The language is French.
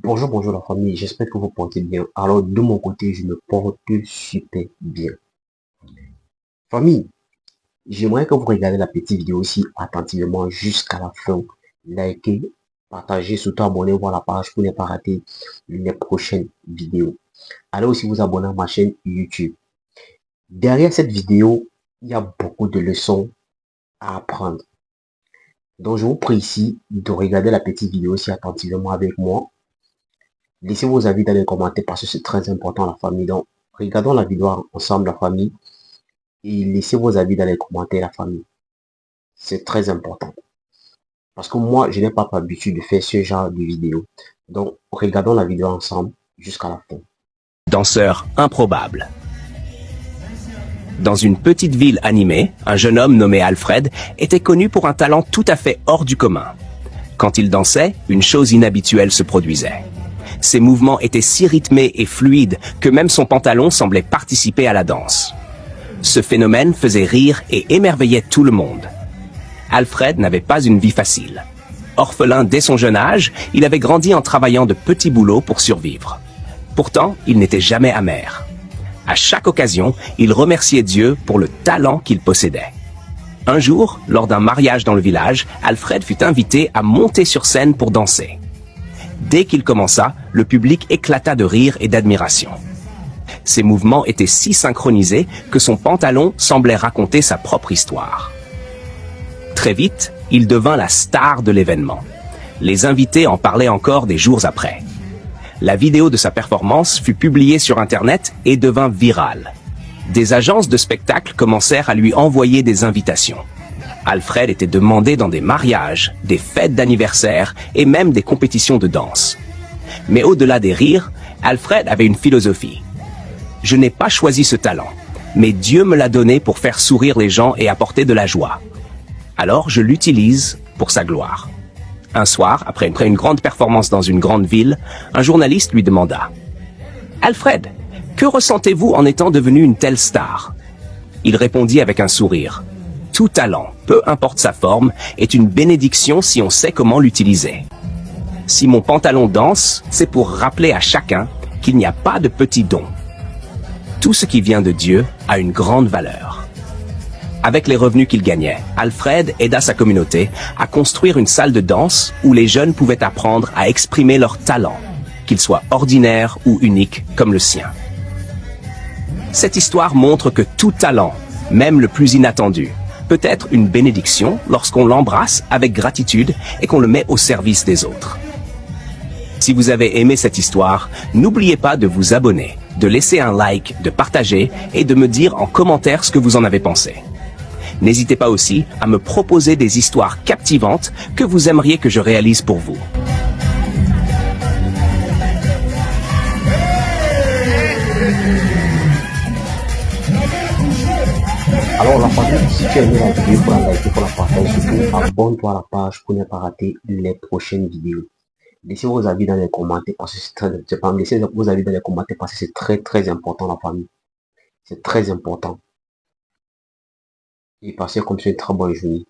Bonjour la famille, j'espère que vous portez bien. Alors de mon côté, je me porte super bien. Famille, j'aimerais que vous regardiez la petite vidéo aussi attentivement jusqu'à la fin. Likez, partagez, surtout abonnez-vous à la page pour ne pas rater les prochaines vidéos. Allez aussi vous abonner à ma chaîne YouTube. Derrière cette vidéo, il y a beaucoup de leçons à apprendre. Donc je vous prie ici de regarder la petite vidéo aussi attentivement avec moi. Laissez vos avis dans les commentaires parce que c'est très important la famille. Donc, regardons la vidéo ensemble la famille et laissez vos avis dans les commentaires la famille. C'est très important. Parce que moi, je n'ai pas pour habitude de faire ce genre de vidéo. Donc, regardons la vidéo ensemble jusqu'à la fin. Danseur improbable. Dans une petite ville animée, un jeune homme nommé Alfred était connu pour un talent tout à fait hors du commun. Quand il dansait, une chose inhabituelle se produisait. Ses mouvements étaient si rythmés et fluides que même son pantalon semblait participer à la danse. Ce phénomène faisait rire et émerveillait tout le monde. Alfred n'avait pas une vie facile. Orphelin dès son jeune âge, il avait grandi en travaillant de petits boulots pour survivre. Pourtant, il n'était jamais amer. À chaque occasion, il remerciait Dieu pour le talent qu'il possédait. Un jour, lors d'un mariage dans le village, Alfred fut invité à monter sur scène pour danser. Dès qu'il commença, le public éclata de rire et d'admiration. Ses mouvements étaient si synchronisés que son pantalon semblait raconter sa propre histoire. Très vite, il devint la star de l'événement. Les invités en parlaient encore des jours après. La vidéo de sa performance fut publiée sur Internet et devint virale. Des agences de spectacles commencèrent à lui envoyer des invitations. Alfred était demandé dans des mariages, des fêtes d'anniversaire et même des compétitions de danse. Mais au-delà des rires, Alfred avait une philosophie. Je n'ai pas choisi ce talent, mais Dieu me l'a donné pour faire sourire les gens et apporter de la joie. Alors je l'utilise pour sa gloire. Un soir, après une grande performance dans une grande ville, un journaliste lui demanda « Alfred, que ressentez-vous en étant devenu une telle star ?» Il répondit avec un sourire « Tout talent, peu importe sa forme, est une bénédiction si on sait comment l'utiliser. Si mon pantalon danse, c'est pour rappeler à chacun qu'il n'y a pas de petits dons. Tout ce qui vient de Dieu a une grande valeur. » Avec les revenus qu'il gagnait, Alfred aida sa communauté à construire une salle de danse où les jeunes pouvaient apprendre à exprimer leur talent, qu'ils soient ordinaires ou uniques comme le sien. Cette histoire montre que tout talent, même le plus inattendu, peut être une bénédiction lorsqu'on l'embrasse avec gratitude et qu'on le met au service des autres. Si vous avez aimé cette histoire, n'oubliez pas de vous abonner, de laisser un like, de partager et de me dire en commentaire ce que vous en avez pensé. N'hésitez pas aussi à me proposer des histoires captivantes que vous aimeriez que je réalise pour vous. Alors la famille, si tu as aimé la vidéo, pour la liker, pour la partager, surtout abonne-toi à la page pour ne pas rater les prochaines vidéos. Laissez vos avis dans les commentaires parce que laissez vos avis dans les commentaires parce que c'est très important la famille. C'est très important. Et passez comme ça une très bonne journée.